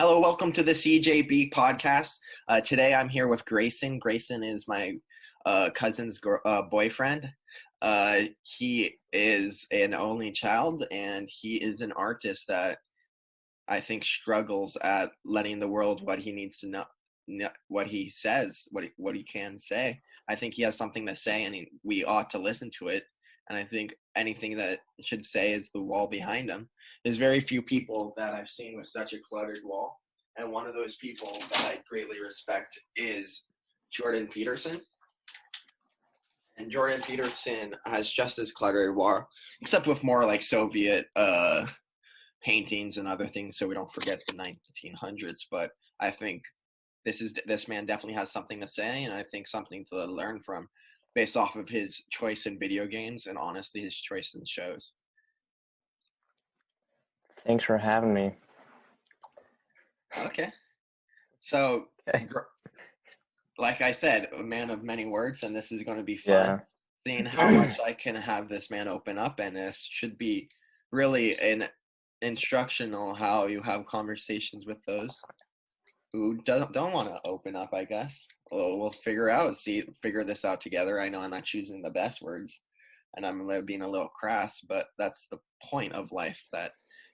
Hello, welcome to the CJP podcast. Today I'm here with Greyson. Greyson is my cousin's boyfriend. He is an only child, and he is an artist that I think struggles at letting the world what he needs to know, what he says, what he can say. I think he has something to say, and we ought to listen to it. And I think anything that should say is the wall behind him. There's very few people that I've seen with such a cluttered wall, and one of those people that I greatly respect is Jordan Peterson. And Jordan Peterson has just as cluttered wall, except with more like Soviet paintings and other things, so we don't forget the 1900s. But I think this man definitely has something to say, and I think something to learn from, based off of his choice in video games and honestly his choice in shows. Thanks for having me. Okay. So, Okay. like I said, a man of many words, and this is going to be fun. Yeah. Seeing how much I can have this man open up, and this should be really an instructional how you have conversations with those who don't want to open up, I guess. We'll figure this out together. I know I'm not choosing the best words, and I'm being a little crass, but that's the point of life, that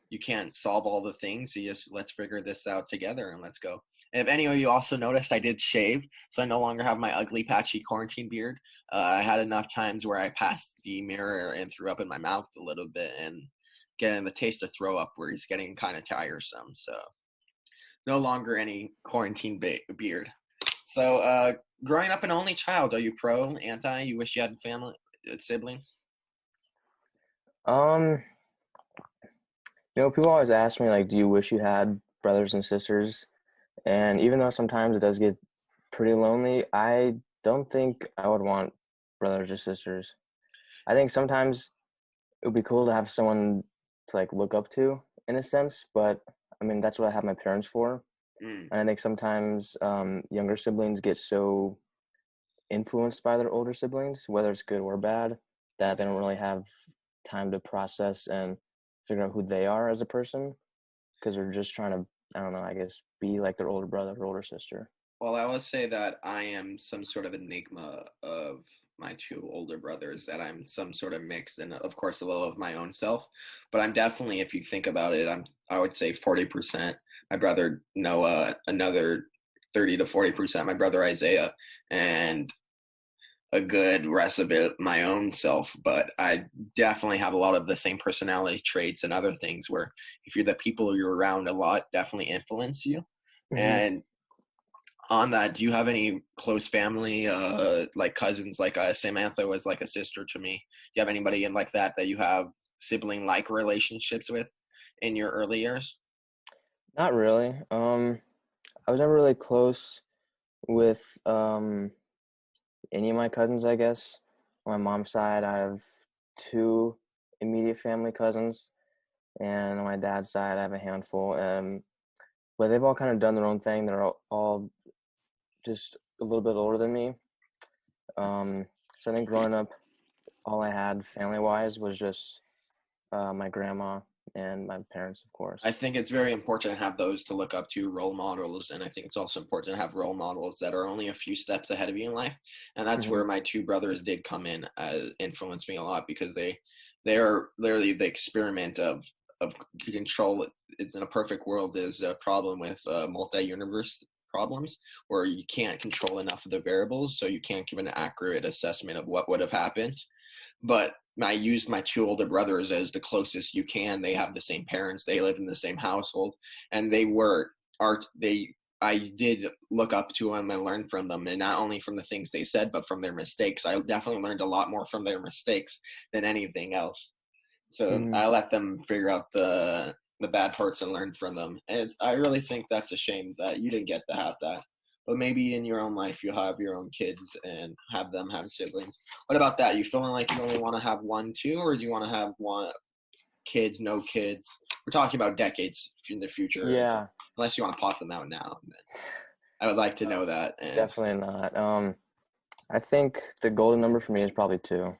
you can't solve all the things. You just, let's figure this out together and let's go. And if any of you also noticed, I did shave, so I no longer have my ugly, patchy quarantine beard. I had enough times where I passed the mirror and threw up in my mouth a little bit and getting the taste of throw up where he's getting kind of tiresome. So no longer any quarantine beard. So growing up an only child, are you pro, anti? You wish you had family, siblings? People always ask me, like, do you wish you had brothers and sisters? And even though sometimes it does get pretty lonely, I don't think I would want brothers or sisters. I think sometimes it would be cool to have someone to, like, look up to in a sense, but I mean, that's what I have my parents for. Mm. And I think sometimes younger siblings get so influenced by their older siblings, whether it's good or bad, that they don't really have time to process and figure out who they are as a person, because they're just trying to, I don't know, I guess, be like their older brother or older sister. Well, I will say that I am some sort of enigma of my two older brothers, that I'm some sort of mix, and of course a little of my own self. But I'm definitely, if you think about it, I would say 40% my brother Noah, another 30 to 40% my brother Isaiah, and a good rest of it my own self. But I definitely have a lot of the same personality traits and other things where if you're the people you're around a lot definitely influence you. Mm-hmm. And on that, do you have any close family, like cousins? Like Samantha was like a sister to me. Do you have anybody in like that you have sibling-like relationships with in your early years? Not really. I was never really close with any of my cousins, I guess. On my mom's side, I have two immediate family cousins, and on my dad's side, I have a handful. But they've all kind of done their own thing. They're all just a little bit older than me. So I think growing up, all I had family-wise was just my grandma and my parents, of course. I think it's very important to have those to look up to, role models, and I think it's also important to have role models that are only a few steps ahead of you in life. And that's Mm-hmm. where my two brothers did come in, influence me a lot, because they're literally the experiment of control. It's in a perfect world. There's a problem with multi-universe problems where you can't control enough of the variables, so you can't give an accurate assessment of what would have happened. But I used my two older brothers as the closest you can. They have the same parents. They live in the same household, and I did look up to them and learn from them, and not only from the things they said, but from their mistakes. I definitely learned a lot more from their mistakes than anything else. So Mm-hmm. I let them figure out the bad parts and learn from them. And I really think that's a shame that you didn't get to have that. But maybe in your own life you have your own kids and have them have siblings. What about that? You feeling like you only want to have one, two, or do you want to have one kids, no kids? We're talking about decades in the future, Yeah, unless you want to pot them out now. I would like to know that. And definitely not. I think the golden number for me is probably two.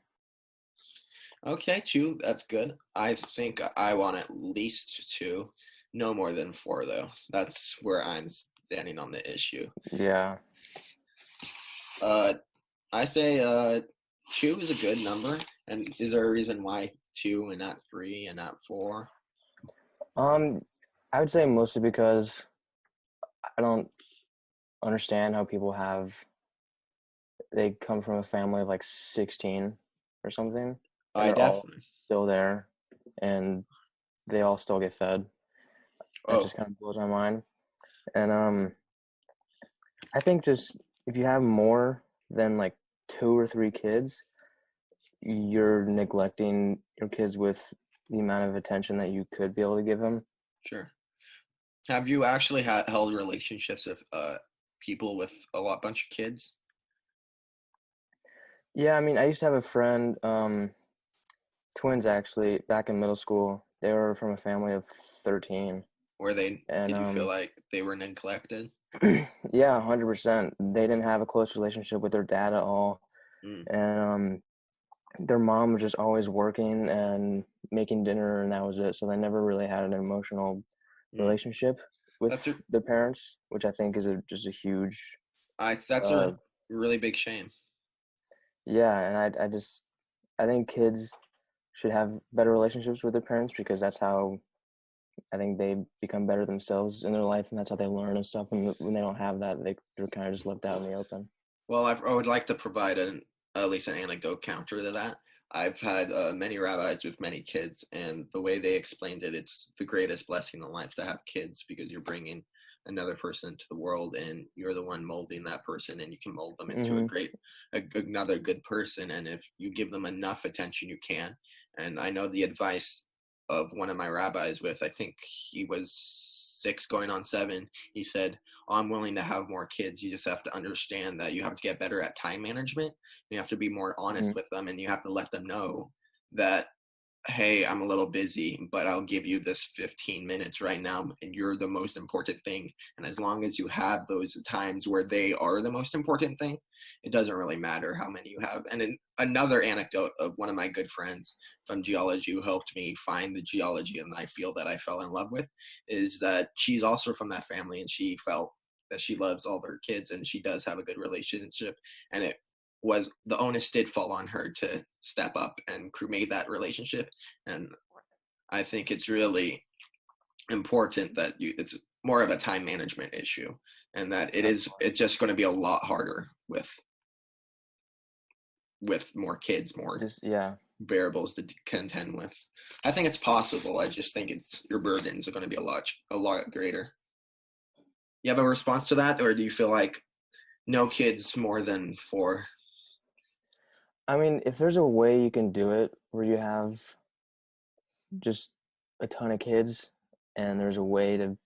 okay, two, that's good. I think I want at least two. no more than 4 though. That's where I'm standing on the issue. Yeah. Uh, I say 2 is a good number. And is there a reason why 2 and not 3 and not 4? I would say mostly because I don't understand how people they come from a family of like 16 or something, and I they're all definitely. still there, and they all still get fed. That Oh, just kind of blows my mind. And I think just if you have more than like 2 or 3 kids, you're neglecting your kids with the amount of attention that you could be able to give them. sure. Have you actually held relationships with people with a bunch of kids? Yeah, I mean, I used to have a friend, twins actually, back in middle school. They were from a family of 13. Where they And did you feel like they were neglected? yeah, 100%. They didn't have a close relationship with their dad at all. Mm, And their mom was just always working and making dinner, and that was it. So they never really had an emotional mm. relationship with That's a their parents, which I think is just a huge, that's a uh, really big shame. yeah. And I think kids should have better relationships with their parents because that's how I think they become better themselves in their life, and that's how they learn and stuff. And when they don't have that, they're kind of just left out in the open. Well, I would like to provide at least an anecdote counter to that. I've had many rabbis with many kids, and the way they explained it, it's the greatest blessing in life to have kids because you're bringing another person into the world, and you're the one molding that person, and you can mold them into Hmm. another good person. And if you give them enough attention, you can. And I know the advice of one of my rabbis with, I think he was 6 going on 7. He said, I'm willing to have more kids. You just have to understand that you have to get better at time management. You have to be more honest Hmm. with them, and you have to let them know that, hey, I'm a little busy, but I'll give you this 15 minutes right now, and you're the most important thing. And as long as you have those times where they are the most important thing, it doesn't really matter how many you have. And another anecdote of one of my good friends from geology who helped me find the geology and I feel that I fell in love with is that she's also from that family, and she felt that she loves all their kids and she does have a good relationship, and it was the onus did fall on her to step up and cremate that relationship. And I think it's really important that it's more of a time management issue, and that it's just going to be a lot harder with more kids, more Just yeah. variables to contend with. I think it's possible. I just think it's your burdens are going to be a lot greater. You have a response to that, or do you feel like no kids more than 4? I mean, if there's a way you can do it where you have just a ton of kids and there's a way to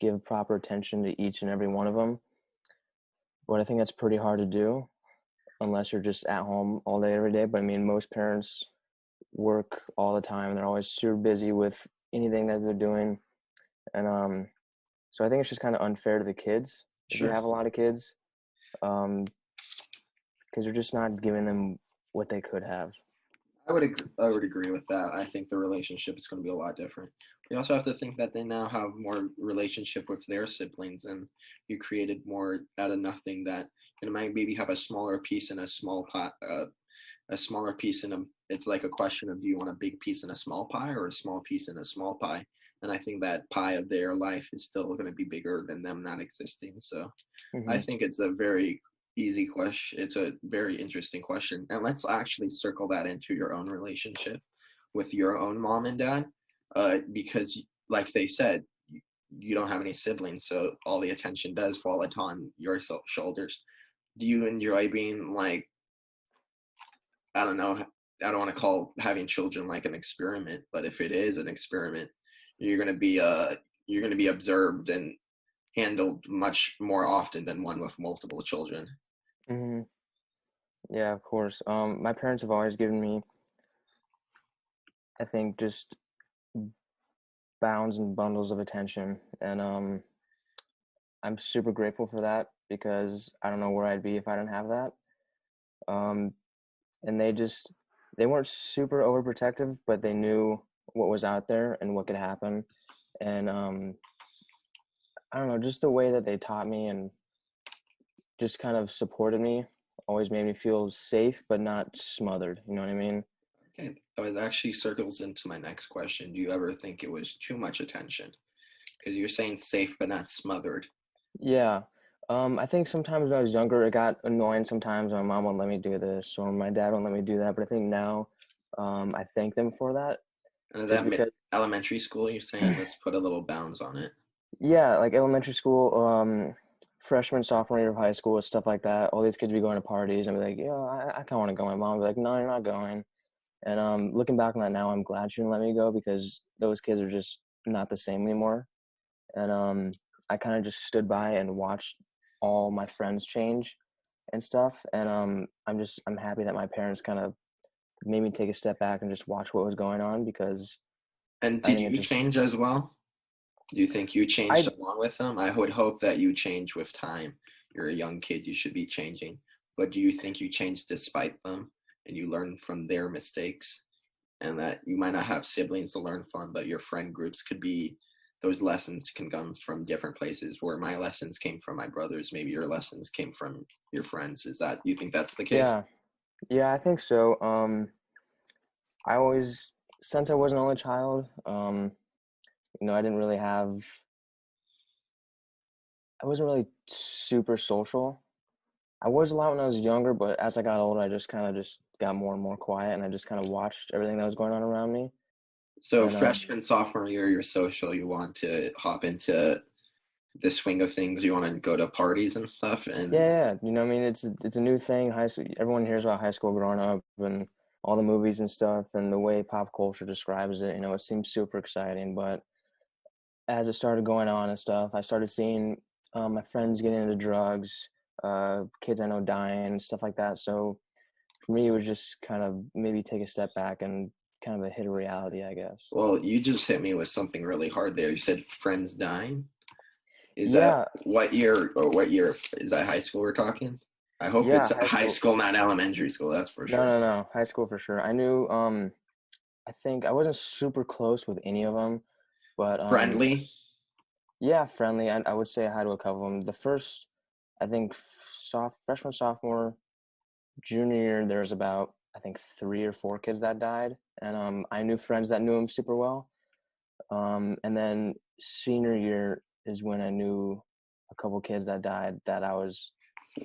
give proper attention to each and every one of them, but I think that's pretty hard to do unless you're just at home all day, every day. But I mean, most parents work all the time. They're always super busy with anything that they're doing. And so I think it's just kind of unfair to the kids if you Sure. have a lot of kids, because you're just not giving them what they could have. I would agree with that. I think the relationship is going to be a lot different. We also have to think that they now have more relationship with their siblings, and you created more out of nothing. That might maybe have a smaller piece in a small pot, a smaller piece in a. It's like a question of, do you want a big piece in a small pie or a small piece in a small pie? And I think that pie of their life is still going to be bigger than them not existing. So I Hmm. think it's a very easy question. It's a very interesting question. And let's actually circle that into your own relationship with your own mom and dad. Because, like they said, you don't have any siblings, so all the attention does fall upon your shoulders. Do you enjoy being like, I don't know, I don't want to call having children like an experiment, but if it is an experiment, you're gonna be you're gonna be observed and handled much more often than one with multiple children. Hmm. Yeah, of course. My parents have always given me, I think, just bounds and bundles of attention, and I'm super grateful for that because I don't know where I'd be if I didn't have that. Um, and they weren't super overprotective, but they knew what was out there and what could happen. and I don't know, just the way that they taught me and just kind of supported me always made me feel safe but not smothered. You know what I mean? Okay, it actually circles into my next question. Do you ever think it was too much attention? Because you're saying safe but not smothered. Yeah. I think sometimes when I was younger, it got annoying sometimes. My mom wouldn't let me do this, or my dad wouldn't let me do that. But I think now, I thank them for that, And is just that because, elementary school? You're saying let's put a little bounds on it. yeah, like elementary school, freshman, sophomore year of high school, stuff like that. All these kids be going to parties and be like, "Yeah, I kind of want to go." My mom would be like, "No, you're not going." And looking back on that now, I'm glad she didn't let me go because those kids are just not the same anymore. And I kind of just stood by and watched all my friends change and stuff. And I'm happy that my parents kind of made me take a step back and just watch what was going on because And I did think it you just change as well? Do you think you changed I along with them? I would hope that you change with time. You're a young kid, you should be changing. But do you think you changed despite them and you learn from their mistakes? And that you might not have siblings to learn from, but your friend groups could be, those lessons can come from different places. Where my lessons came from my brothers, maybe your lessons came from your friends. Is that, you think that's the case? yeah, yeah, I think so. I always since I was an only child, I didn't really have I wasn't really super social. I was a lot when I was younger, but as I got older, I just kind of just got more and more quiet, and I just kind of watched everything that was going on around me. So And freshman, sophomore year, you're social, you want to hop into the swing of things, you want to go to parties and stuff, yeah, and yeah, I mean, it's a new thing. High school, everyone hears about high school growing up and all the movies and stuff, and the way pop culture describes it. It seems super exciting. But as it started going on and stuff, I started seeing my friends getting into drugs, kids I know dying, and stuff like that. So for me, it was just kind of maybe take a step back and kind of a hit of reality, I guess. well, you just hit me with something really hard there. You said friends dying. Is that Yeah, what year, or what year is that, high school we're talking? I hope yeah, it's high high school. school, not elementary school, that's for No, sure. no, no, high school for sure. I knew. I think I wasn't super close with any of them, but Friendly. yeah, friendly. I would say hi to a couple of them. The first, I think, freshman, sophomore, junior year, there was about I think 3 or 4 kids that died, and I knew friends that knew them super well. And then senior year is when I knew a couple kids that died that I was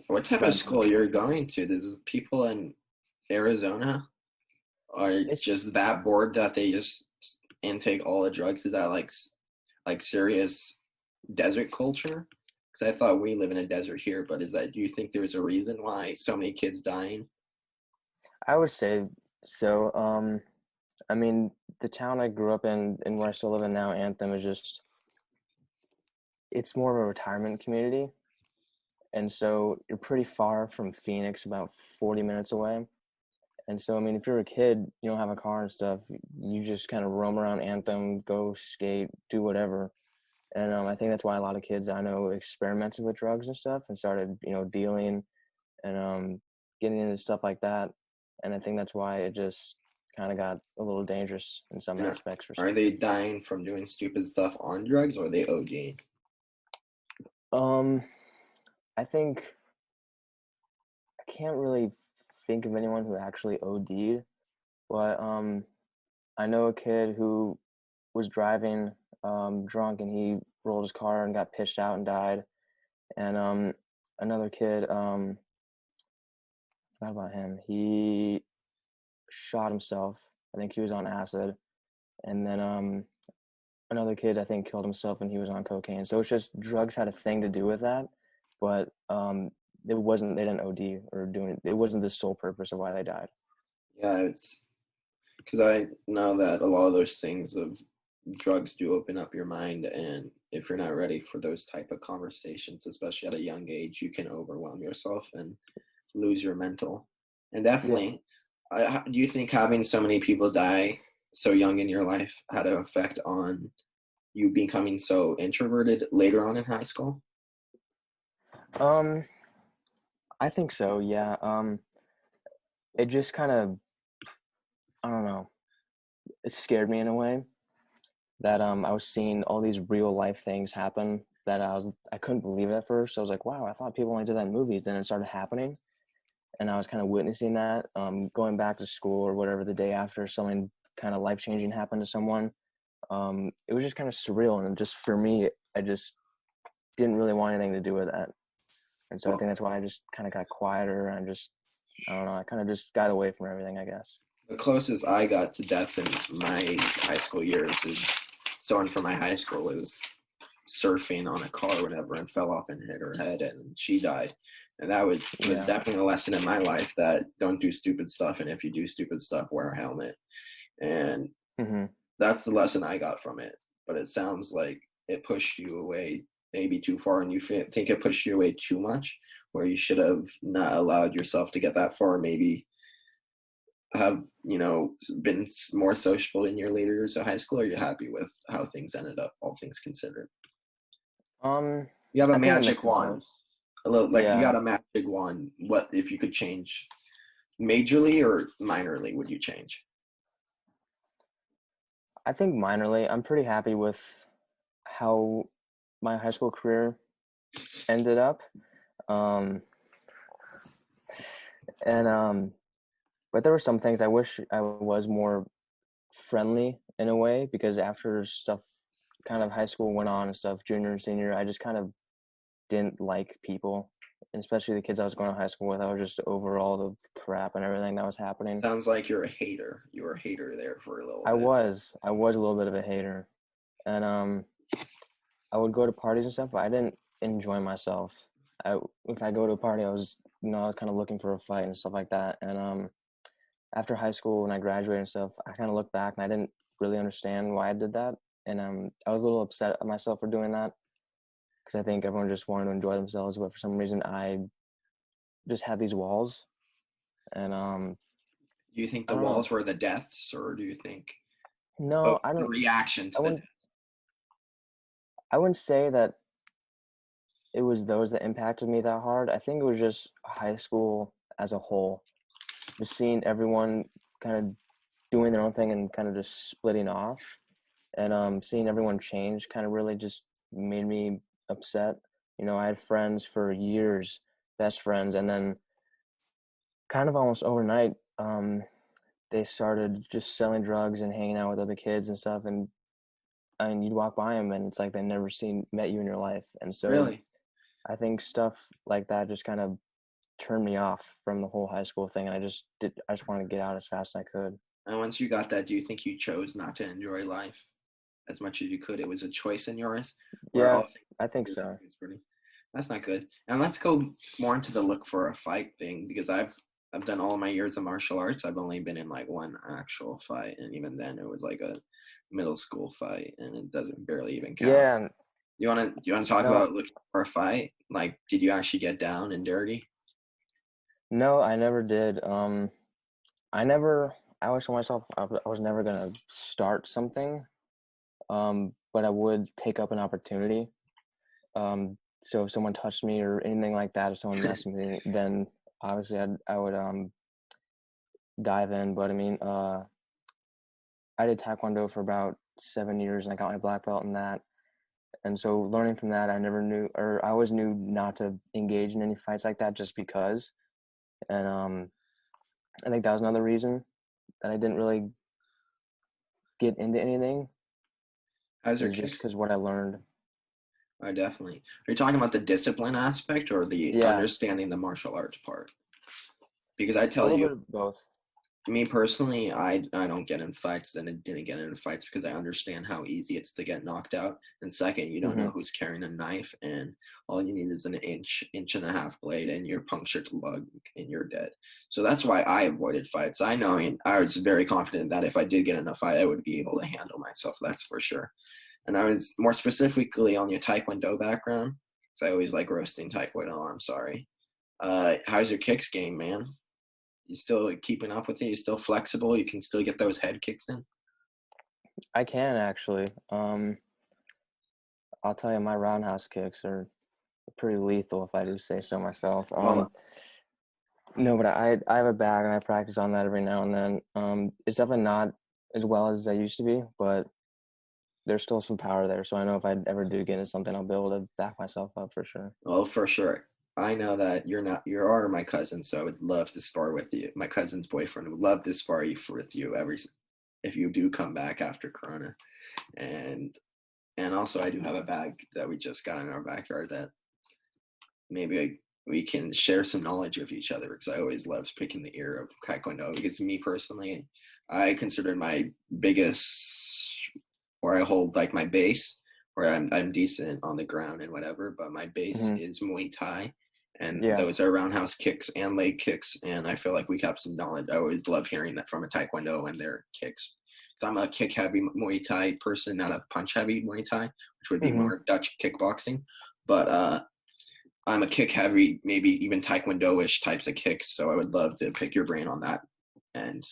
What type of friends with. school you're going to? Does people in Arizona are It's just that bored that they just intake all the drugs? Is that like serious desert culture? Because I thought we live in a desert here, but is that, do you think there's a reason why so many kids dying? I would say so. I mean, the town I grew up in and where I still live in now, Anthem, is just it's more of a retirement community. And so you're pretty far from Phoenix, about 40 minutes away. And so, I mean, if you're a kid, you don't have a car and stuff, you just kind of roam around Anthem, go skate, do whatever. And I think that's why a lot of kids I know experimented with drugs and stuff and started, dealing and getting into stuff like that. And I think that's why it just kind of got a little dangerous in some And aspects for are some they kids. dying from doing stupid stuff on drugs, or are they ODing? Um, I think I can't really think of anyone who actually OD'd, but I know a kid who was driving drunk and he rolled his car and got pitched out and died. And another kid, forgot about him. He shot himself. I think he was on acid. And then another kid I think killed himself and he was on cocaine. So it's just drugs had a thing to do with that, but it wasn't. They didn't OD or doing it. It wasn't the sole purpose of why they died. Yeah, it's because I know that a lot of those things of drugs do open up your mind, and if you're not ready for those type of conversations, especially at a young age, you can overwhelm yourself and lose your mental. And Yeah. definitely, do you think having so many people die so young in your life had an effect on you becoming so introverted later on in high school? Um, I think so. Yeah. It just kind of I don't know. It scared me in a way that I was seeing all these real life things happen that I couldn't believe it at first. So I was like, wow, I thought people only did that in movies. Then it started happening, and I was kind of witnessing that. Going back to school or whatever the day after something kind of life changing happened to someone. It was just kind of surreal, and just for me, I just didn't really want anything to do with that. And so I Well, think that's why I just kind of got quieter and I don't know, I kind of just got away from everything, I guess. the closest I got to death in my high school years is someone from my high school was surfing on a car or whatever and fell off and hit her head and she died. And that was Yeah. definitely a lesson in my life that don't do stupid stuff. And if you do stupid stuff, wear a helmet. And Hmm. that's the lesson I got from it. But it sounds like it pushed you away maybe too far, and you think it pushed you away too much, where you should have not allowed yourself to get that far. Maybe have been more sociable in your later years of high school. Or are you happy with how things ended up, all things considered? Um, You have a I think a mix magic of wand, both. a little like you Yeah. got a magic wand. What if you could change majorly or minorly? Would you change? I think minorly, I'm pretty happy with how my high school career ended up. Um, and but there were some things I wish I was more friendly in a way, because after stuff kind of high school went on and stuff, junior and senior, I just kind of didn't like people, and especially the kids I was going to high school with. I was just over all the crap and everything that was happening. Sounds like you're a hater. You were a hater there for a little I bit. was, I was a little bit of a hater, and I would go to parties and stuff, but I didn't enjoy myself. If I go to a party, I was kind of looking for a fight and stuff like that. And after high school, when I graduated and stuff, I kind of looked back and I didn't really understand why I did that, and I was a little upset at myself for doing that, because I think everyone just wanted to enjoy themselves, but for some reason I just had these walls, and Do you think I the don't know. walls were the deaths, or do you think No, the reaction I to the wouldn't. death? I wouldn't say that it was those that impacted me that hard. I think it was just high school as a whole, just seeing everyone kind of doing their own thing and kind of just splitting off, and seeing everyone change kind of really just made me upset. I had friends for years, best friends, and then kind of almost overnight, they started just selling drugs and hanging out with other kids and stuff, and you'd walk by them and it's like they never met you in your life. And so Really? I think stuff like that just kind of turned me off from the whole high school thing, and I just wanted to get out as fast as I could. And once you got that, do you think you chose not to enjoy life as much as you could? It was a choice in yours, where Yeah, all things I think considered, so. it's pretty. That's not good. And let's go more into the look for a fight thing, because I've done all my years of martial arts. I've only been in like one actual fight, and even then it was like a middle school fight, and it doesn't barely even count. Yeah, You wanna talk no, about looking for a fight? Like, did you actually get down and dirty? no, I never did. I never. I always told myself I was never gonna start something. But I would take up an opportunity. So if someone touched me or anything like that, if someone messed with me, then obviously I would dive in. But I mean, I did taekwondo for about 7 years, and I got my black belt in that. And so learning from that, I never knew, or I always knew not to engage in any fights like that just because. And I think that was another reason that I didn't really get into anything, How's your is just kicks? because what I learned. I definitely. Are you talking about the discipline aspect or the Yeah, understanding the martial arts part? Because I a tell little you, bit of both. me personally, I don't get in fights, and I didn't get into fights because I understand how easy it's to get knocked out. And second, you don't know Hmm. who's carrying a knife, and all you need is an inch and a half blade, and you're punctured to lug, and you're dead. So that's why I avoided fights. I know, and I was very confident that if I did get in a fight, I would be able to handle myself. That's for sure. And I was more specifically on your Taekwondo background, because I always like roasting Taekwondo. I'm sorry. How's your kicks game, man? You still keeping up with it? You still flexible? You can still get those head kicks in? I can actually. I'll tell you, my roundhouse kicks are pretty lethal if I do say so myself. Well, No, but I have a bag and I practice on that every now and then. It's definitely not as well as I used to be, but there's still some power there. So I know if I ever do get into something, I'll be able to back myself up for sure. Well, for sure. I know that you are my cousin, so I would love to spar with you. My cousin's boyfriend would love to spar with you if you do come back after Corona. And also I do have a bag that we just got in our backyard that we can share some knowledge with each other, because I always loved picking the ear of Taekwondo. Because me personally, I consider my biggest, where I hold like my base, where I'm decent on the ground and whatever, but my base Hmm. is Muay Thai, and Yeah. those are roundhouse kicks and leg kicks, and I feel like we have some knowledge. I always love hearing that from a Taekwondo and their kicks. I'm a kick heavy Muay Thai person, not a punch heavy Muay Thai, which would be Hmm. more Dutch kickboxing. But I'm a kick heavy, maybe even Taekwondo-ish types of kicks. So I would love to pick your brain on that. And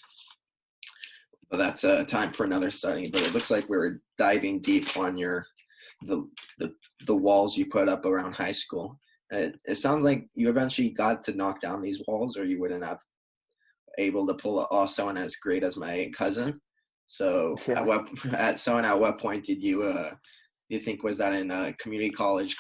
but that's time for another study. But it looks like we're diving deep on the the, the walls you put up around high school. It sounds like you eventually got to knock down these walls, or you wouldn't have able to pull off someone as great as my cousin. So Yeah. at what point did you think, was that in a community college,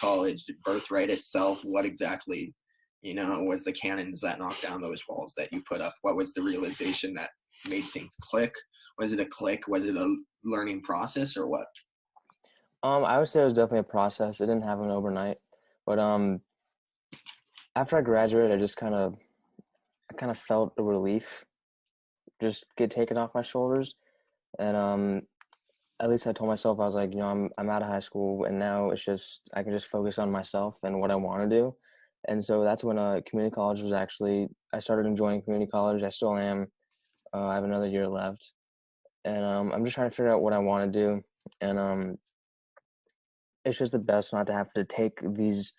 birthright itself? What exactly, was the cannons that knocked down those walls that you put up? What was the realization that made things click? Was it a click? Was it a learning process, or what? I would say it was definitely a process. It didn't happen overnight, but after I graduated, I kind of felt a relief just get taken off my shoulders, and at least I told myself I was like, I'm out of high school, and now it's just I can just focus on myself and what I want to do, and so that's when community college was actually I started enjoying community college. I still am. I have another year left, and I'm just trying to figure out what I want to do, and it's just the best not to have to take these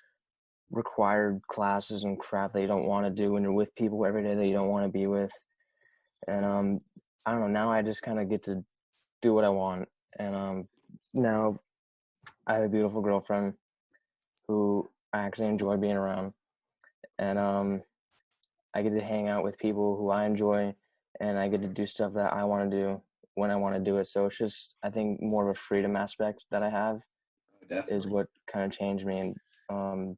required classes and crap that you don't want to do when you're with people every day that you don't want to be with. And I don't know, now I just kind of get to do what I want. And now I have a beautiful girlfriend who I actually enjoy being around. And I get to hang out with people who I enjoy, and I get to do stuff that I want to do when I want to do it. So it's just, I think, more of a freedom aspect that I have is Definitely. what kind of changed me. And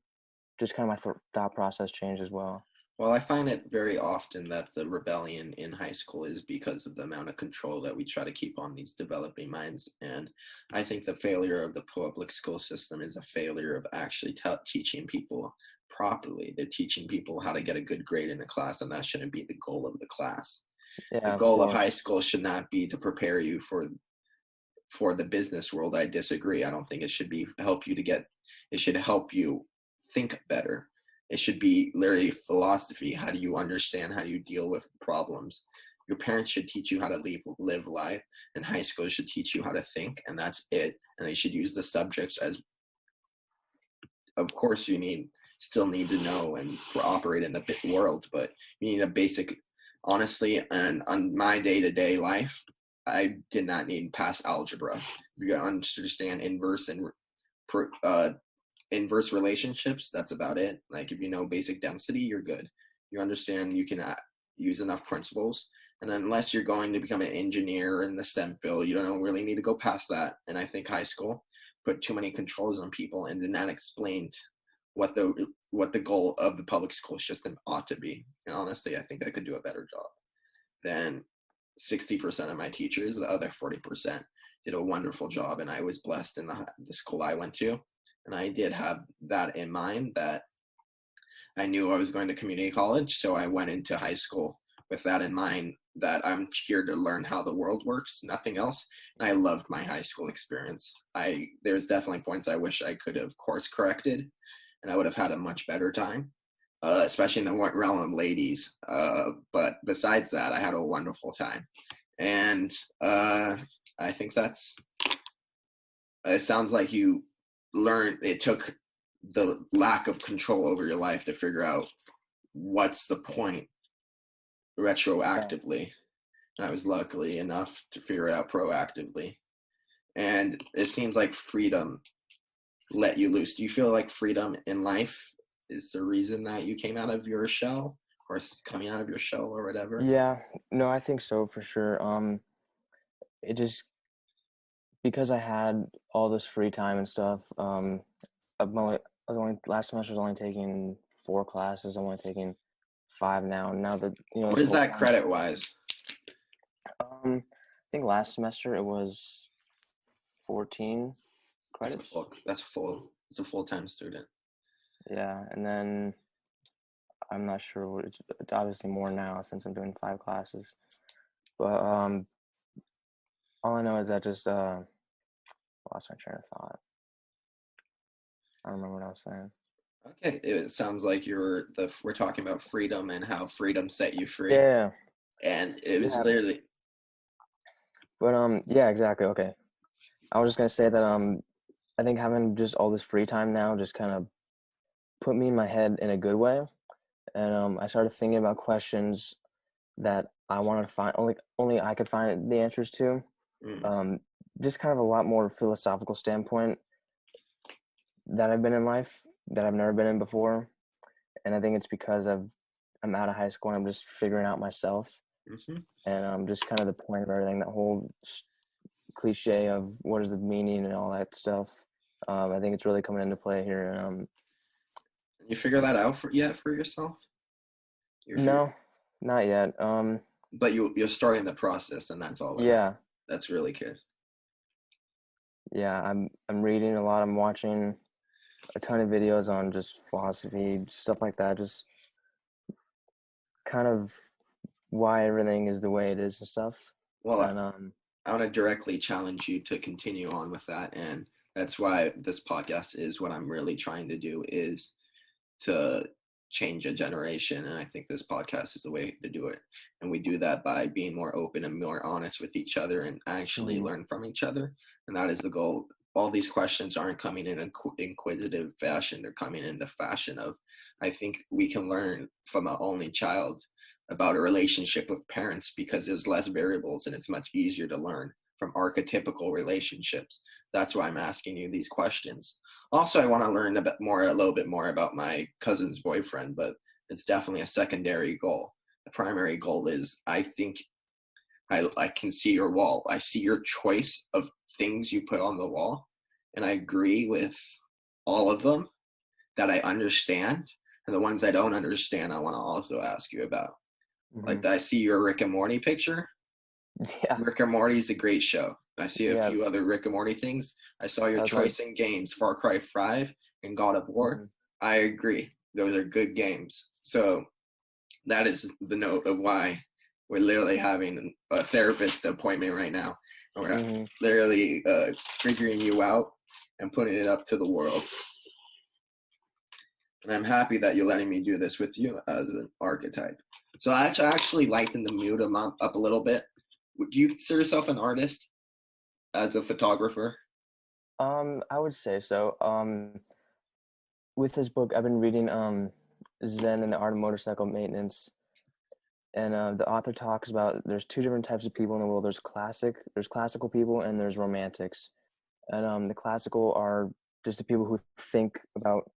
just kind of my thought process changed as well. Well, I find it very often that the rebellion in high school is because of the amount of control that we try to keep on these developing minds. And I think the failure of the public school system is a failure of actually teaching people properly. They're teaching people how to get a good grade in a class, and that shouldn't be the goal of the class. The Yeah, of goal of high course. school should not be to prepare you for the business world. I disagree. I don't think it should be help you to get. It should help you think better. It should be literally philosophy. How do you understand? How do you deal with problems? Your parents should teach you how to live life, and high school should teach you how to think, and that's it. And they should use the subjects as, of course, still need to know and operate in the world, but you need a basic. Honestly, and on my day-to-day life, I did not need past algebra. You understand uh, inverse relationships, that's about it. Like, if you know basic density, you're good. You understand you can use enough principles, and unless you're going to become an engineer in the STEM field, you don't really need to go past that. And I think high school put too many controls on people and did not explain what the goal of the public school system ought to be. And honestly, I think I could do a better job than 60% of my teachers. The other 40% did a wonderful job, and I was blessed in the school I went to. And I did have that in mind, that I knew I was going to community college, so I went into high school with that in mind, that I'm here to learn how the world works, nothing else. And I loved my high school experience. There's definitely points I wish I could have course corrected, and I would have had a much better time, especially in the realm of ladies. But besides that, I had a wonderful time, and I think that's. It sounds like you learned. It took the lack of control over your life to figure out what's the point Yeah. retroactively, and I was lucky enough to figure it out proactively. And it seems like freedom let you loose. Do you feel like freedom in life is the reason that you came out of your shell, or coming out of your shell, or whatever? Yeah, no, I think so for sure. It just because I had all this free time and stuff, I was only last semester I was only taking 4 classes. I'm only taking 5 now. Now that What it's is full that time. credit wise? I think last semester it was 14 credits. It's a full-time student. Yeah, and then I'm not sure what it's obviously more now since I'm doing 5 classes. But all I know is that just lost my train of thought. I don't remember what I was saying. Okay, it sounds like we're talking about freedom and how freedom set you free, Yeah, and it was yeah. literally But yeah, exactly. Okay. I was just gonna say that I think having just all this free time now just kind of put me in my head in a good way. And I started thinking about questions that I wanted to find only I could find the answers to. mm, Um, just kind of a lot more philosophical standpoint that I've been in life that I've never been in before. And I think it's because I'm out of high school and I'm just figuring out myself. mhm. And just kind of the point of everything, that whole cliche of what is the meaning and all that stuff. I think it's really coming into play here. You figure that out yet for yourself? You're figuring, No, not yet. but you're starting the process, and that's all that matters. Yeah, That's really good. yeah. I'm reading a lot. I'm watching a ton of videos on just philosophy, stuff like that. Just kind of why everything is the way it is and stuff. Well, And I want to directly challenge you to continue on with that, and that's why this podcast is what I'm really trying to do is to change a generation, and I think this podcast is the way to do it. And we do that by being more open and more honest with each other and actually mhm, learn from each other, and that is the goal. All these questions aren't coming in an inquisitive fashion, they're coming in the fashion of, I think we can learn from an only child about a relationship with parents because there's less variables and it's much easier to learn from archetypical relationships. That's why I'm asking you these questions. Also, I want to learn a little bit more about my cousin's boyfriend, but it's definitely a secondary goal. The primary goal is I think I can see your wall. I see your choice of things you put on the wall, and I agree with all of them that I understand. And the ones I don't understand, I want to also ask you about. mhm. Like, I see your Rick and Morty picture. Yeah, Rick and Morty is a great show. I see a yeah. few other Rick and Morty things. I saw your That was my. choice in games, Far Cry 5 and God of War. Mhm, I agree. Those are good games. So that is the note of why we're literally having a therapist appointment right now. And we're mhm. literally figuring you out and putting it up to the world. And I'm happy that you're letting me do this with you as an archetype. So I actually lighten the mood up a little bit. Would you consider yourself an artist as a photographer? I would say so. With this book, I've been reading Zen and the Art of Motorcycle Maintenance, and the author talks about there's two different types of people in the world. There's classical people, and there's romantics. And the classical are just the people who think about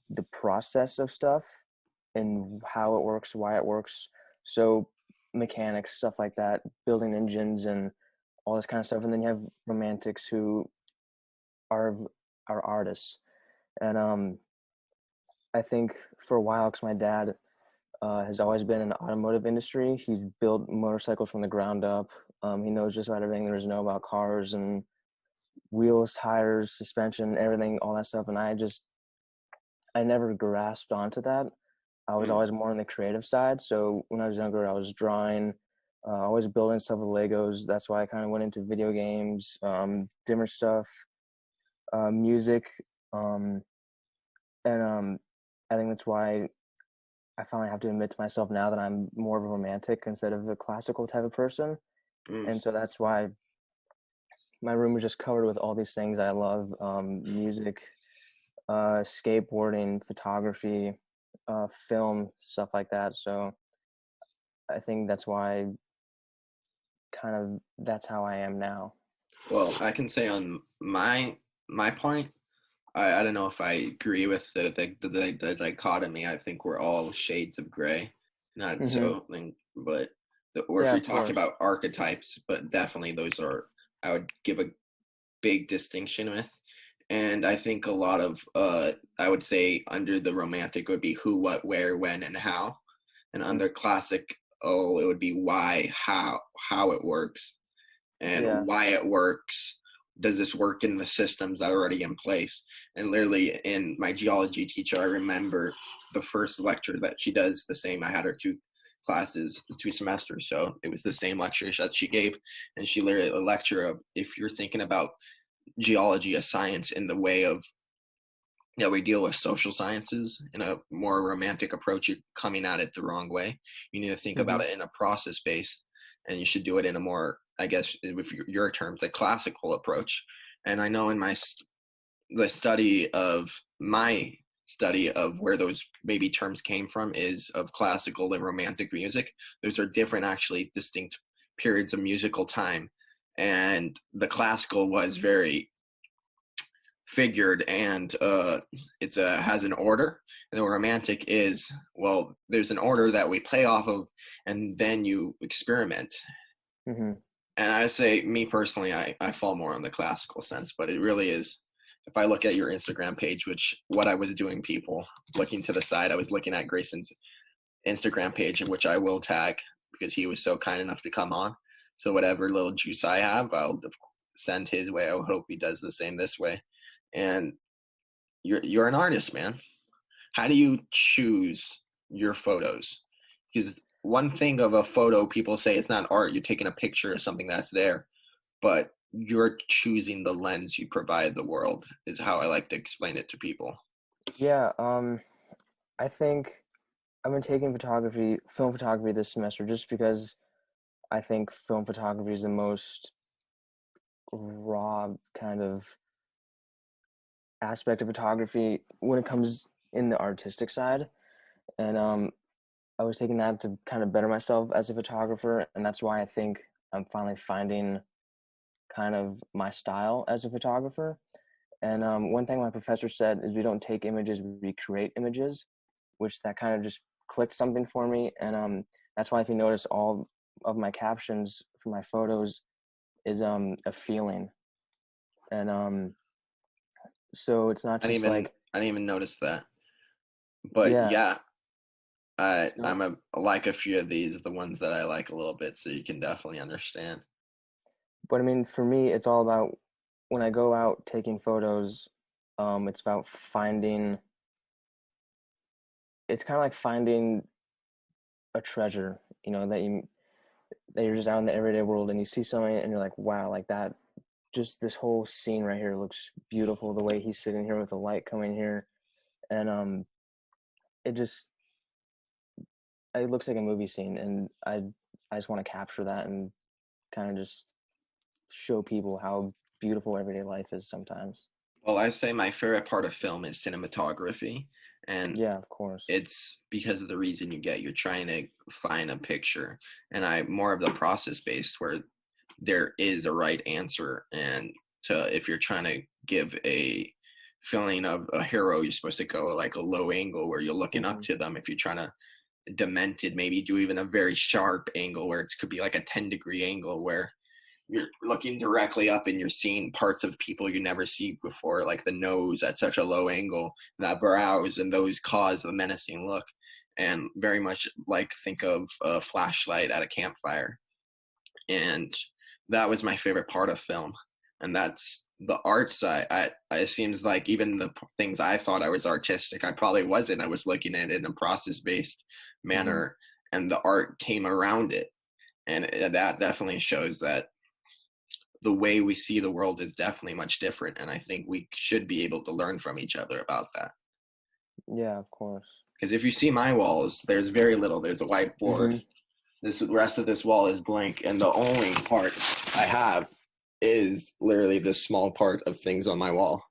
the process of stuff and how it works, why it works. So mechanics, stuff like that, building engines and all this kind of stuff. And then you have romantics who are are artists. And I think for a while, because my dad has always been in the automotive industry. He's built motorcycles from the ground up. He knows just about everything there is to know about cars and wheels, tires, suspension, everything, all that stuff. And I never grasped onto that. I was Mm. always more on the creative side. So when I was younger, I was drawing, always building stuff with Legos. That's why I kind of went into video games, different stuff, music, um, and I think that's why I finally have to admit to myself now that I'm more of a romantic instead of a classical type of person. Mm. And so that's why my room is just covered with all these things I love, music, skateboarding, photography, film, stuff like that. So I think that's why kind of that's how I am now. Well, I can say on my point, I don't know if I agree with the dichotomy. I think we're all shades of gray, not Hmm. so, but or if Yeah, we of talk course. about archetypes, but definitely those are. I would give a big distinction with. And I think a lot of, I would say under the romantic would be who, what, where, when, and how. And Mm. under classic, oh, it would be why, how it works, and Yeah. why it works. Does this work in the systems that are already in place? And literally, in my geology teacher, I remember the first lecture that she does the same. I had her 2 classes, 2 semesters, so it was the same lecture that she gave, and she literally a lecture of if you're thinking about geology as science in the way of we deal with social sciences in a more romantic approach, you're coming at it the wrong way. You need to think about Mhm. it in a process based, and you should do it in a more, I guess, with your terms, a classical approach. And I know in the study of my study of where those maybe terms came from is of classical and romantic music. Those are different, actually distinct periods of musical time. And the classical was very figured, and it's a has an order, and the romantic is, well, there's an order that we play off of, and then you experiment. Mhm. And I say, me personally, I fall more on the classical sense, but it really is, if I look at your Instagram page, which what I was doing, people looking to the side, I was looking at Greyson's Instagram page, which I will tag because he was so kind enough to come on. So whatever little juice I have, I'll send his way. I hope he does the same this way. And you're an artist, man. How do you choose your photos? Because one thing of a photo, people say it's not art. You're taking a picture of something that's there, but you're choosing the lens you provide the world. Is how I like to explain it to people. Yeah. I think I've been taking film photography this semester just because I think film photography is the most raw kind of aspect of photography when it comes in the artistic side. And I was taking that to kind of better myself as a photographer, and that's why I think I'm finally finding kind of my style as a photographer. And one thing my professor said is we don't take images, we create images, which that kind of just clicked something for me. And that's why if you notice all of my captions for my photos is a feeling. And so it's not just like, I didn't even notice that. But yeah. yeah, So, I like a few of these, the ones that I like a little bit, so you can definitely understand. but I mean, for me, it's all about when I go out taking photos, it's about finding, it's kind of like finding a treasure, that you're just out in the everyday world and you see something and you're like, wow, like that, just this whole scene right here looks beautiful. The way he's sitting here with the light coming here, and it just it looks like a movie scene, and I just want to capture that and kind of just show people how beautiful everyday life is sometimes. Well, I say my favorite part of film is cinematography, and Yeah, of course. it's because of the reason you get. You're trying to find a picture, and I more of the process based where there is a right answer, and to if you're trying to give a feeling of a hero, you're supposed to go like a low angle where you're looking up Hmm. to them. If you're trying to demented, maybe do even a very sharp angle where it could be like a 10-degree angle where you're looking directly up and you're seeing parts of people you never see before, like the nose at such a low angle, that brows, and those cause the menacing look. And very much like think of a flashlight at a campfire. And that was my favorite part of film. And that's the art side. It seems like even the things I thought I was artistic, I probably wasn't. I was looking at it in a process based Hmm. manner, and the art came around it. And that definitely shows that the way we see the world is definitely much different, and I think we should be able to learn from each other about that. Yeah, of course. Because if you see my walls, there's very little. There's a whiteboard. Hmm. This the rest of this wall is blank, and the only part I have is literally this small part of things on my wall,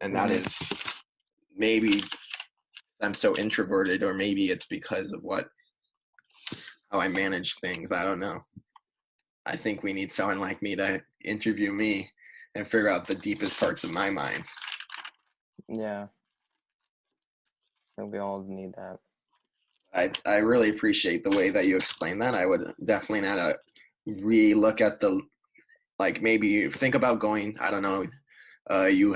and that Hmm. is maybe I'm so introverted, or maybe it's because of what how I manage things. I don't know. I think we need someone like me to interview me and figure out the deepest parts of my mind. Yeah, I think we all need that. I really appreciate the way that you explained that. I would definitely not re look at the like maybe you think about going, I don't know, you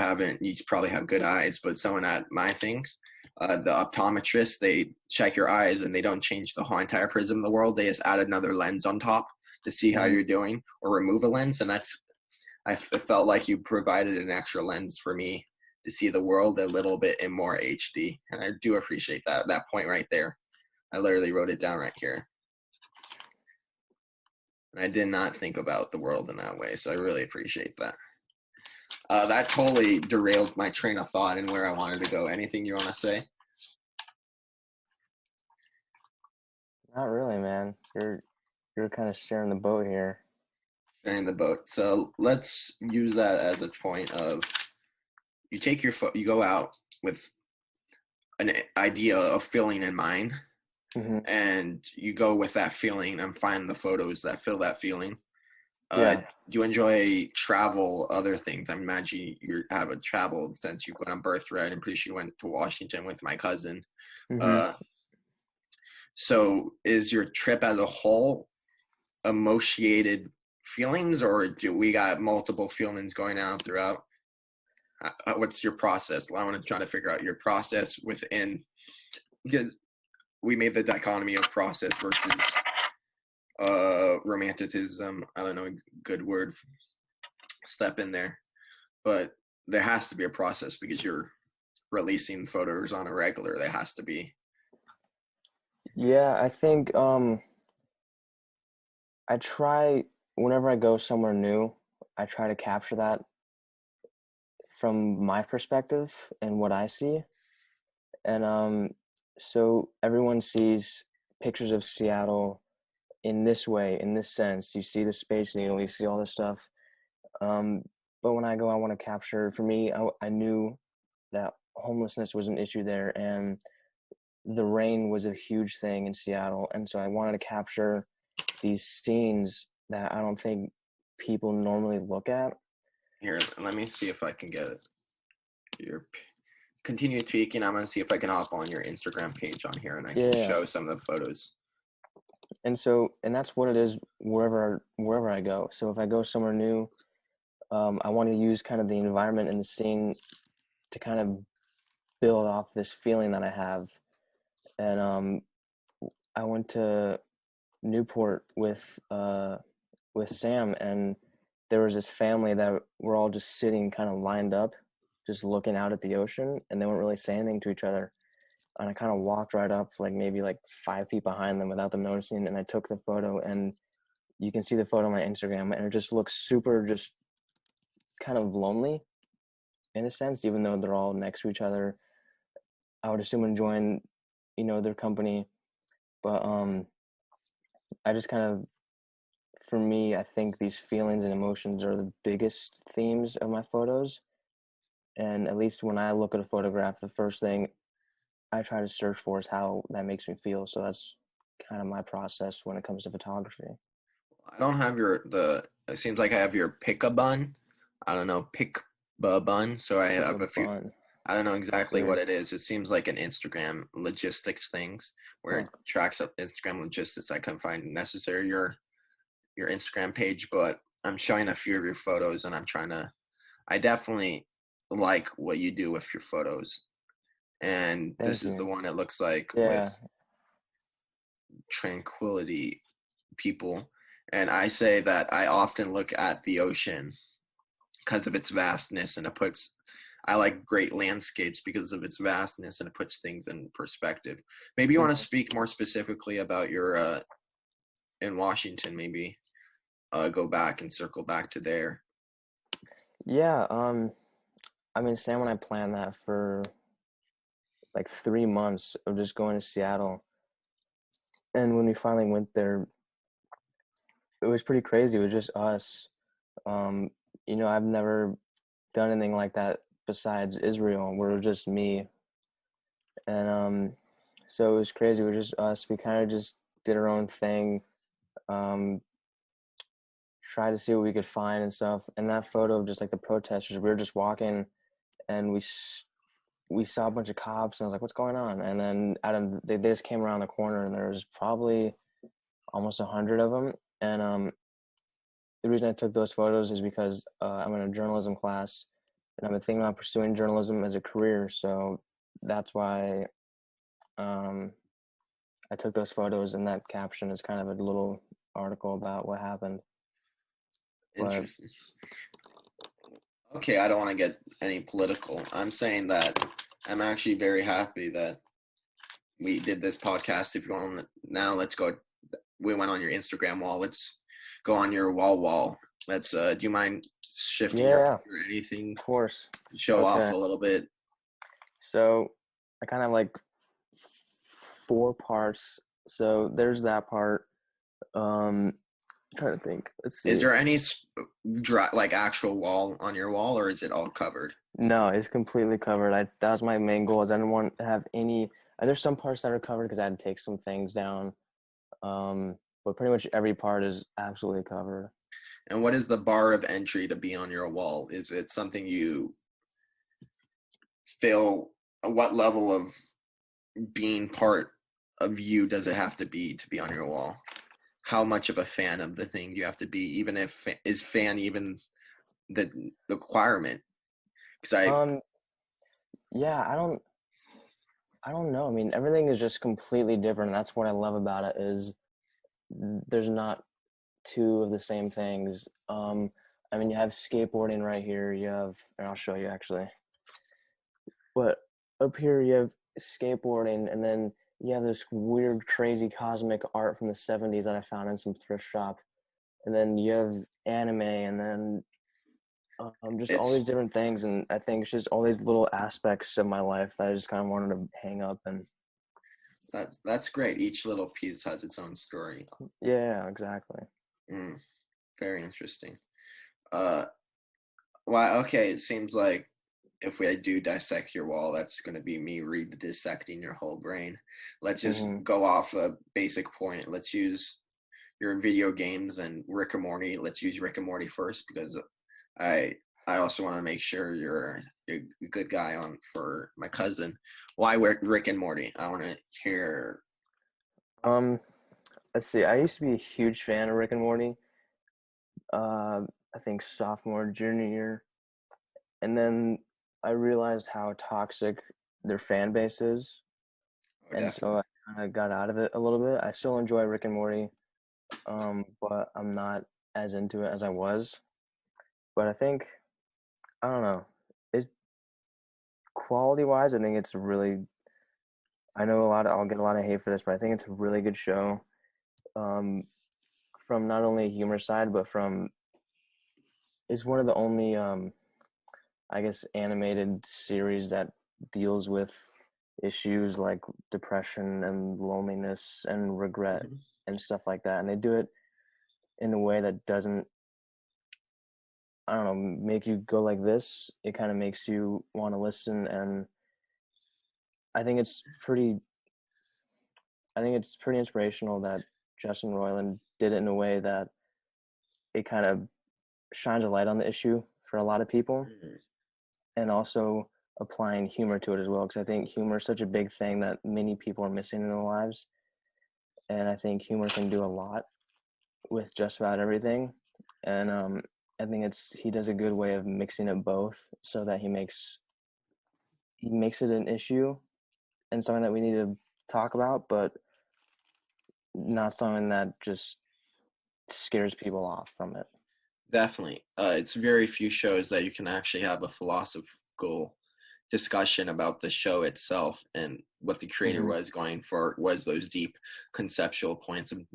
probably have good eyes, but someone at my things, the optometrist, they check your eyes and they don't change the whole entire prism of the world. They just add another lens on top to see how Mhm. you're doing, or remove a lens. And it felt like you provided an extra lens for me to see the world a little bit in more HD. And I do appreciate that point right there. I literally wrote it down right here. And I did not think about the world in that way. So I really appreciate that. That totally derailed my train of thought and where I wanted to go. Anything you want to say? Not really, man. You're kind of steering the boat here. In the boat. So let's use that as a point of you take your foot, you go out with an idea of feeling in mind, Hmm. and you go with that feeling and find the photos that fill that feeling. Do Yeah. you enjoy travel, other things? I imagine you have a travel since you've gone on birthright. I'm pretty sure you went to Washington with my cousin. Hmm. Uh, so is your trip as a whole emotiated feelings, or do we got multiple feelings going on throughout? What's your process? I want to try to figure out your process within, because we made the dichotomy of process versus romanticism. I don't know, good word, step in there, but there has to be a process because you're releasing photos on a regular. There has to be. Yeah, I think I try whenever I go somewhere new, I try to capture that from my perspective and what I see. And so everyone sees pictures of Seattle in this way, in this sense. You see the Space Needle, you see all this stuff. Um, but when I go, I want to capture. For me, I knew that homelessness was an issue there, and the rain was a huge thing in Seattle, and so I wanted to capture these scenes that I don't think people normally look at. Here, let me see if I can get it. Your continue tweaking. I'm gonna see if I can hop on your Instagram page on here and I can Yeah, show some of the photos. and that's what it is wherever I go. So if I go somewhere new, I want to use kind of the environment and the scene to kind of build off this feeling that I have. And I went to Newport with Sam, and there was this family that were all just sitting kind of lined up, just looking out at the ocean, and they weren't really saying anything to each other. And I kind of walked right up, like maybe like 5 feet behind them without them noticing, and I took the photo. And you can see the photo on my Instagram, and it just looks super, just kind of lonely in a sense, even though they're all next to each other. I would assume enjoying, their company, but I just kind of, for me, I think these feelings and emotions are the biggest themes of my photos. And at least when I look at a photograph, the first thing I try to search for is how that makes me feel. So that's kind of my process when it comes to photography. I don't have it seems like I have your pick a bun. I don't know, pick a bun. So I Pick a have a few, bun. I don't know exactly what Sure. it is. It seems like an Instagram logistics things where Huh. it tracks up Instagram logistics. I couldn't find necessary your Instagram page, but I'm showing a few of your photos and I definitely like what you do with your photos. And this Thank is the you. one it looks like with Yeah. tranquility people. And I say that I often look at the ocean because of its vastness and I like great landscapes because of its vastness and it puts things in perspective. Maybe you want to Mhm. speak more specifically about your in Washington, maybe go back and circle back to there. Yeah. I mean, Sam and I planned that for like 3 months of just going to Seattle. And when we finally went there, it was pretty crazy. It was just us. Um, I've never done anything like that besides Israel. We're just me, and so it was crazy. It was just us. We kind of just did our own thing. Um, Tried to see what we could find and stuff. And that photo of just like the protesters, we were just walking, and we saw a bunch of cops, and I was like, "What's going on?" And then they just came around the corner, and there was probably almost 100 of them, and the reason I took those photos is because I'm in a journalism class, and I've been thinking about pursuing journalism as a career. So that's why um, I took those photos, and that caption is kind of a little article about what happened. But Interesting. Okay, I don't want to get any political. I'm saying that I'm actually very happy that we did this podcast. If you want now, let's go. We went on your Instagram wall. Let's go on your wall. Let's. Do you mind shifting your yeah, or anything? of course. Show off Okay. a little bit. So I kind of like four parts. So there's that part. Trying to think. Let's Is see. there any like actual wall on your wall, or is it all covered? No, it's completely covered. That was my main goal. Is I didn't want to have any. There's some parts that are covered because I had to take some things down. But pretty much every part is absolutely covered. And what is the bar of entry to be on your wall? Is it something you feel? What level of being part of you does it have to be on your wall? How much of a fan of the thing do you have to be? Even if is fan even the requirement? Because Um, yeah, I don't know. I mean, everything is just completely different. That's what I love about it is there's not two of the same things. I mean, you have skateboarding right here. You have, and I'll show you actually. But up here you have skateboarding, and then you have this weird, crazy cosmic art from the '70s that I found in some thrift shop, and then you have anime, and then just all these it's different things. And I think it's just all these little aspects of my life that I just kind of wanted to hang up. And that's great. Each little piece has its own story. yeah, exactly. Mm, very interesting. Uh, Wow. Okay. It seems like if we do dissect your wall, that's going to be me re-dissecting your whole brain. Let's just Hmm. go off a basic point. Let's use your video games and Rick and Morty. Let's use Rick and Morty first because I I also want to make sure you're a good guy on for my cousin. Why Rick and Morty? I want to hear. um let's see, I used to be a huge fan of Rick and Morty. uh I think sophomore, junior year. And then I realized how toxic their fan base is, Oh, and so definitely. I kind of got out of it a little bit. I still enjoy Rick and Morty, but I'm not as into it as I was. But I think I don't know. It's quality wise, I think it's really. I know a lot. I'll get a lot of hate for this, but I think it's a really good show. Um, from not only a humor side, but from it's one of the only I guess animated series that deals with issues like depression and loneliness and regret Mhm. and stuff like that. And they do it in a way that doesn't, I don't know, make you go like this. It kind of makes you want to listen. And I think it's pretty, I think it's pretty inspirational that Justin Roiland did it in a way that it kind of shines a light on the issue for a lot of people, Mhm. and also applying humor to it as well. Because I think humor is such a big thing that many people are missing in their lives. And I think humor can do a lot with just about everything. And I think he does a good way of mixing it both so that he makes it an issue and something that we need to talk about, but not something that just scares people off from it. Definitely. It's very few shows that you can actually have a philosophical discussion about the show itself and what the creator Hmm. was going for was those deep conceptual points of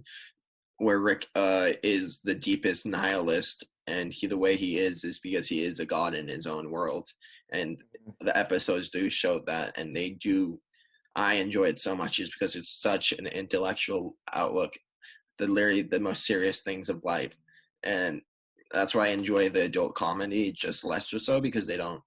where Rick is the deepest nihilist and the way he is because he is a god in his own world, and the episodes do show that, and they do. I enjoy it so much is because it's such an intellectual outlook, literally the most serious things of life, and that's why I enjoy the adult comedy just less or so because they don't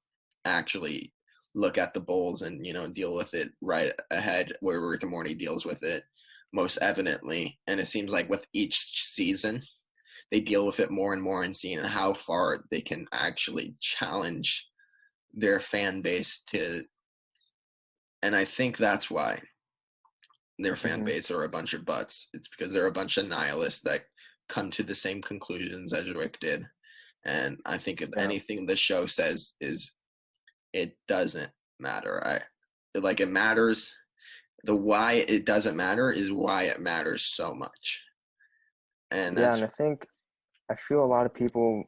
actually look at the bowls and deal with it right ahead where Rick and Morty deals with it most evidently, and it seems like with each season they deal with it more and more and seeing how far they can actually challenge their fan base to, and I think that's why their fan Hmm. base are a bunch of butts. It's because they're a bunch of nihilists that come to the same conclusions as Rick did. And I think if Yeah. anything the show says is it doesn't matter. It matters. The why it doesn't matter is why it matters so much. And Yeah, that's and I feel a lot of people,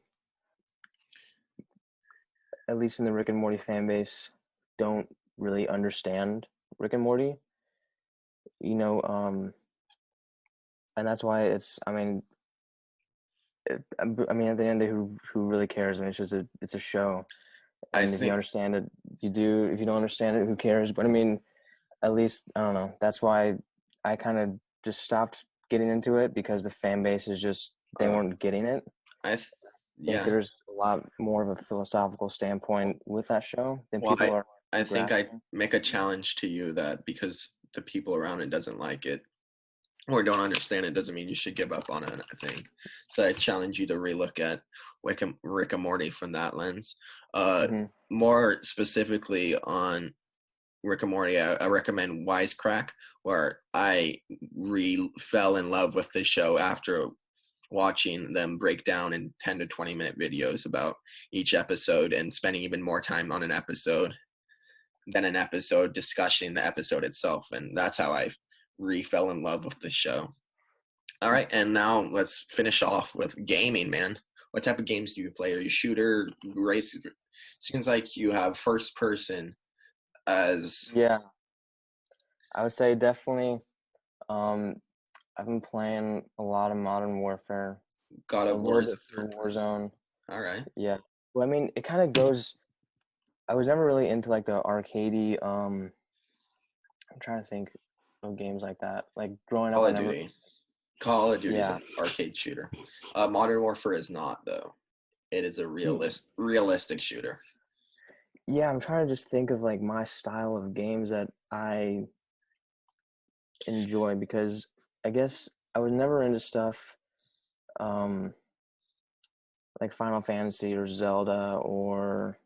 at least in the Rick and Morty fan base, don't really understand Rick and Morty. You know, and that's why I mean, I mean, at the end of who really cares? I mean, it's a show, I and if you think understand it, you do. If you don't understand it, who cares? But I mean, at least I don't know. That's why I kind of just stopped getting into it because the fan base is just they uh weren't getting it. I th- I think yeah. there's a lot more of a philosophical standpoint with that show than Well, people are I think I grasping. make a challenge to you that because the people around it doesn't like it or don't understand it doesn't mean you should give up on it, I think. So I challenge you to relook at Rick and Morty from that lens. Hmm. More specifically on Rick and Morty, I recommend Wisecrack, where I fell in love with the show after watching them break down in 10 to 20-minute videos about each episode and spending even more time on an episode than an episode discussing the episode itself. And that's how I fell in love with the show. All right, and now let's finish off with gaming, man. What type of games do you play? Are you shooter, race? Seems like you have first person as Yeah, I would say definitely. Um, I've been playing a lot of Modern Warfare, God a of War little as a bit through third person. Warzone. All right. Yeah. Well, I mean, it kind of goes. I was never really into like the arcadey. I'm trying to think of games like that. Like growing up, Call I of never. Duty. Call of Duty is Yeah. an arcade shooter. Modern Warfare is not, though. It is a Y- realistic shooter. Yeah, I'm trying to just think of like my style of games that I enjoy because I guess I was never into stuff um like Final Fantasy or Zelda or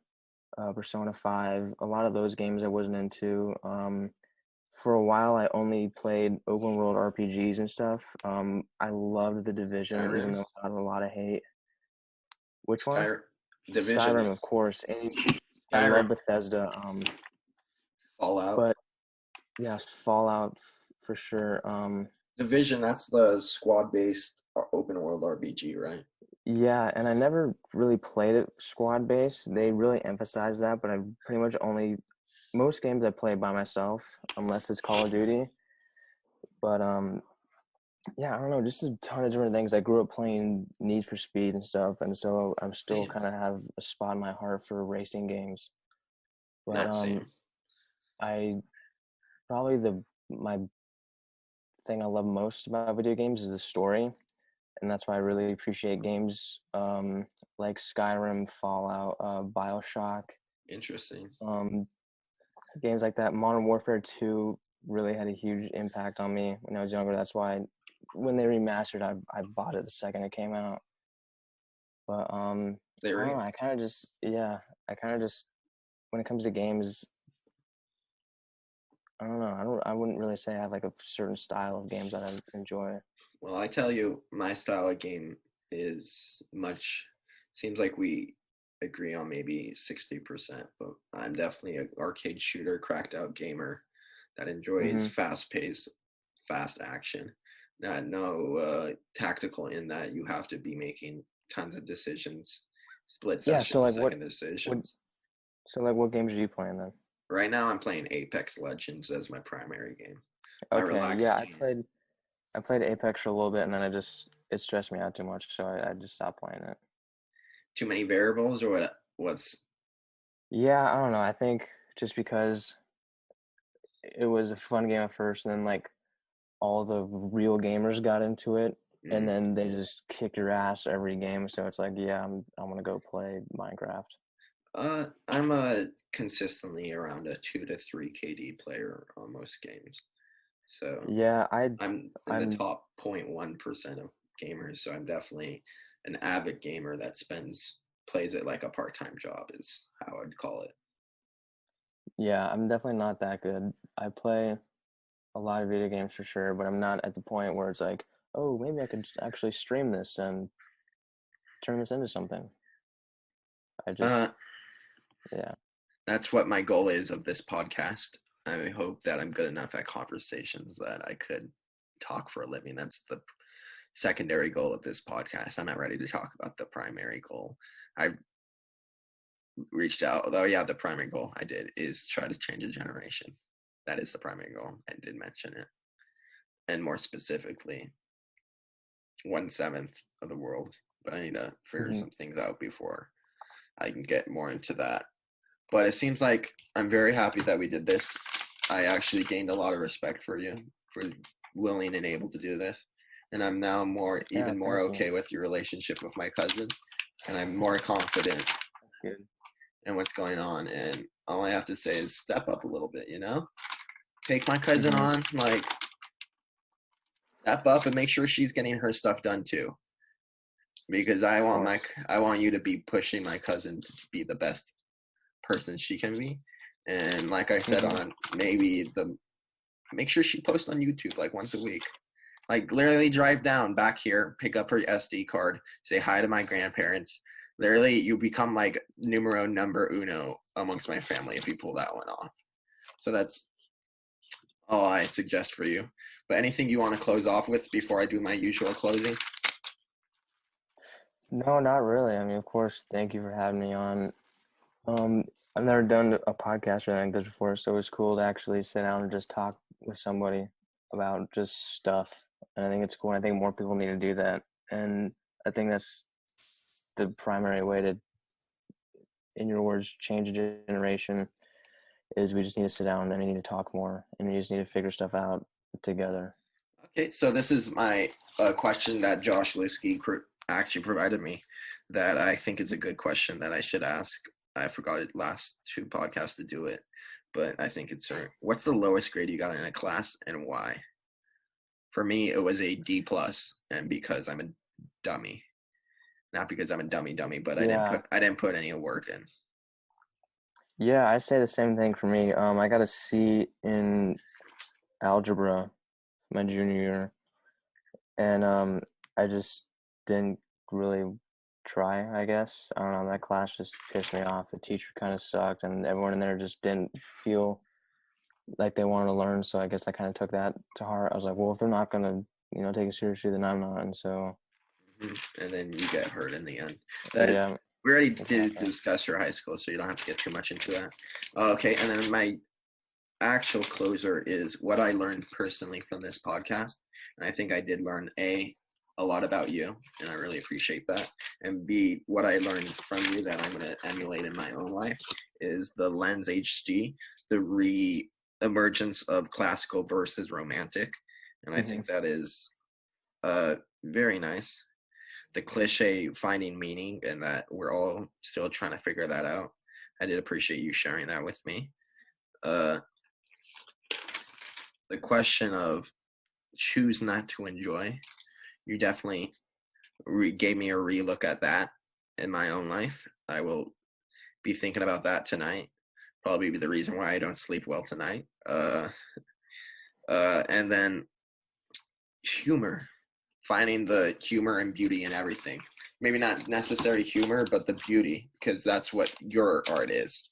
Persona 5. A lot of those games I wasn't into. For a while, I only played open world RPGs and stuff. I loved The Division, even Skyrim. though it got a lot of hate. Which one? Sky Division. Skyrim, of course. And I love Skyrim. Bethesda. Fallout. But yes, Fallout for sure. Division. That's the squad-based open world RPG, right? Yeah, and I never really played it squad based. They really emphasize that, but I pretty much only most games I play by myself, unless it's Call of Duty. But yeah, I don't know, just a ton of different things. I grew up playing Need for Speed and stuff, and so I'm still Same. kind of have a spot in my heart for racing games. But Not same. I probably the my thing I love most about video games is the story, and that's why I really appreciate games like Skyrim, Fallout, BioShock, Interesting. um, games like that. Modern Warfare 2 really had a huge impact on me when I was younger. That's why when they remastered, I bought it the second it came out. But They I don't re know. I kind of just yeah. I kind of just when it comes to games, I don't know. I wouldn't really say I have like a certain style of games that I enjoy. Well, I tell you, my style of game is much. Seems like we agree on maybe 60%, but I'm definitely an arcade shooter, cracked out gamer that enjoys Hmm. fast pace, fast action. Not no tactical in that you have to be making tons of decisions, split Yeah. So like second what decisions. what games are you playing then? Right now, I'm playing Apex Legends as my primary game, my Okay. Yeah, relaxed game. I played Apex for a little bit, and then it stressed me out too much, so I just stopped playing it. Too many variables, or what? What's Yeah, I don't know. I think just because it was a fun game at first, and then like all the real gamers got into it, and mm, then they just kick your ass every game. So it's like, yeah, I'm gonna go play Minecraft. I'm a consistently around a 2 to 3 KD player on most games. So Yeah, I'm in the I'm top 0.1% of gamers. So I'm definitely an avid gamer that plays it like a part-time job is how I'd call it. yeah, I'm definitely not that good. I play a lot of video games for sure, but I'm not at the point where it's like, oh, maybe I could actually stream this and turn this into something. I just, Uh, yeah. that's what my goal is of this podcast. I hope that I'm good enough at conversations that I could talk for a living. That's the secondary goal of this podcast. I'm not ready to talk about the primary goal. I reached out, although yeah, the primary goal I did is try to change a generation. That is the primary goal. I did mention it, and more specifically, 1/7 of the world. But I need to figure Hmm. some things out before I can get more into that. But it seems like I'm very happy that we did this. I actually gained a lot of respect for you for willing and able to do this. And I'm now Yeah, even more thank you. okay with your relationship with my cousin. And I'm more confident That's good. in what's going on. And all I have to say is step up a little bit, you know? Take my cousin Hmm. on, like, step up and make sure she's getting her stuff done too. Because Of course. I want you to be pushing my cousin to be the best person she can be. And like I said, Hmm. on maybe the make sure she posts on YouTube like once a week. Like literally drive down back here, pick up her SD card, say hi to my grandparents. Literally, you become like number uno amongst my family if you pull that one off. So that's all I suggest for you. But anything you want to close off with before I do my usual closing? No, not really. I mean, of course, thank you for having me on. Um, I've never done a podcast or anything like this before, so it's cool to actually sit down and just talk with somebody about just stuff. And I think it's cool. I think more people need to do that. And I think that's the primary way to, in your words, change a generation is we just need to sit down and we need to talk more and we just need to figure stuff out together. Okay, so this is my question that Josh Lusky actually provided me that I think is a good question that I should ask. I forgot it last two podcasts to do it, but I think it's what's the lowest grade you got in a class and why? For me, it was a D plus, and because I'm a dummy, not because I'm a dummy, but Yeah. I didn't put any work in. Yeah, I say the same thing for me. I got a C in algebra my junior year, and I just didn't really try, I guess. I don't know, that class just pissed me off. The teacher kind of sucked, and everyone in there just didn't feel like they wanted to learn. So I guess I kind of took that to heart. I was like, well, if they're not gonna, take it seriously, then I'm not. And so, And then you get hurt in the end. That yeah, we already did exactly. discuss your high school, so you don't have to get too much into that. Okay, and then my actual closer is what I learned personally from this podcast. And I think I did learn a lot about you, and I really appreciate that. And B, what I learned from you that I'm going to emulate in my own life is the lens HD, the re-emergence of classical versus romantic. And I Hmm. think that is very nice. The cliche finding meaning, and that we're all still trying to figure that out. I did appreciate you sharing that with me. Uh, the question of choose not to enjoy, you definitely gave me a relook at that in my own life. I will be thinking about that tonight. Probably be the reason why I don't sleep well tonight. And then humor, finding the humor and beauty in everything. Maybe not necessary humor, but the beauty, because that's what your art is.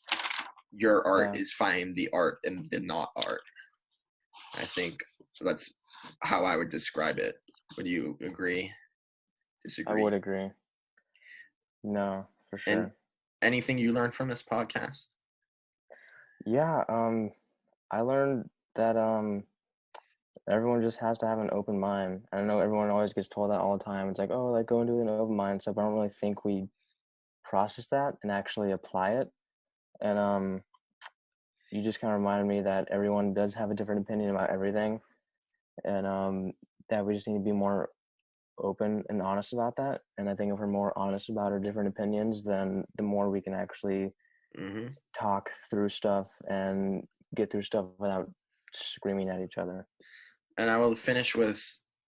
Your art Yeah, is finding the art in the not art. I think that's how I would describe it. Would you agree? I Disagree? would agree. No, for And sure. anything you learned from this podcast? Yeah, I learned that everyone just has to have an open mind. I know everyone always gets told that all the time. It's like, oh, like go into an open mind. So I don't really think we process that and actually apply it. And you just kind of reminded me that everyone does have a different opinion about everything, and that we just need to be more open and honest about that. And I think if we're more honest about our different opinions, then the more we can actually Hmm. talk through stuff and get through stuff without screaming at each other. And I will finish with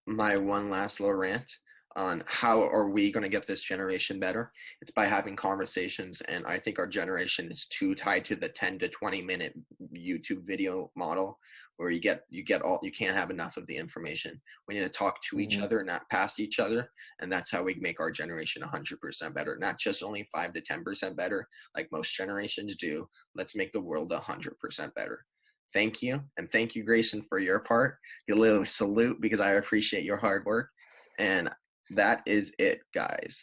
my one last little rant on how are we going to get this generation better. It's by having conversations, and I think our generation is too tied to the 10 to 20 minute YouTube video model where you get all, you can't have enough of the information. We need to talk to each Mm-hmm. other, not past each other, and that's how we make our generation 100% better. Not just only 5 to 10% better, like most generations do. Let's make the world 100% better. Thank you, and thank you, Grayson, for your part. A little salute because I appreciate your hard work, and that is it, guys.